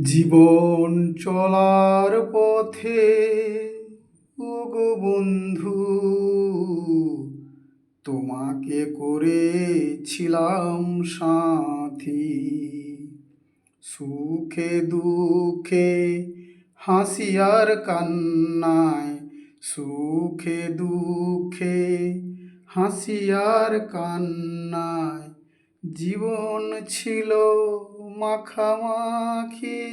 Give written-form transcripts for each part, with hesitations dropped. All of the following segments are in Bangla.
জীবন চলার পথে ওগো বন্ধু, তোমাকে করেছিলাম সাথী। সুখে দুঃখে হাসি আর কান্নায়, সুখে দুঃখে হাসি আর কান্নায় জীবন ছিল মাখামাখি।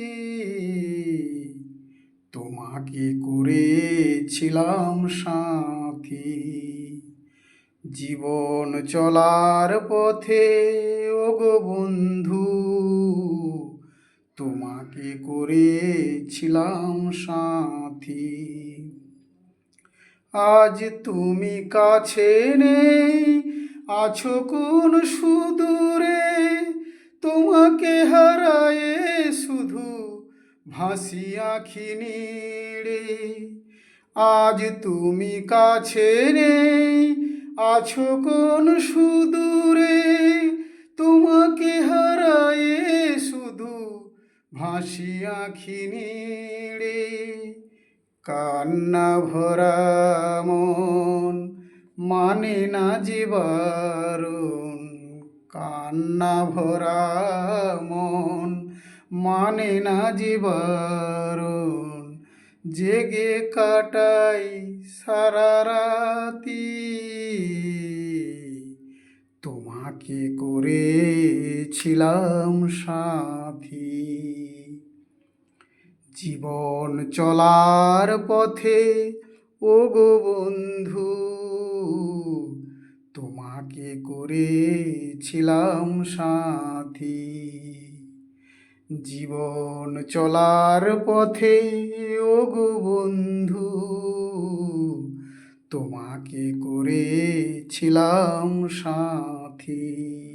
তোমাকে করেছিলাম সাথী। জীবন চলার পথে ওগো বন্ধু, তোমাকে করেছিলাম সাথী। আজ তুমি কাছে নেই, আছো কোন সুদূরে, তোমাকে হারায়ে শুধু ভাসি আঁখি নীড়ে। আজ তুমি কাছে নেই, আছো কোন সুদূরে, তোমাকে হারায়ে শুধু ভাসি আঁখি নীড়ে। কান্না ভরা মন মানে না যে বারণ, কান্না ভরা মন মানে না যে বারণ। জেগে কাটাই সারা রাতি, তোমাকে করেছিলাম সাথী। জীবন চলার পথে ওগো বন্ধু, তোমাকে করেছিলাম সাথী। জীবন চলার পথে ওগো বন্ধু, তোমাকে করেছিলাম সাথী।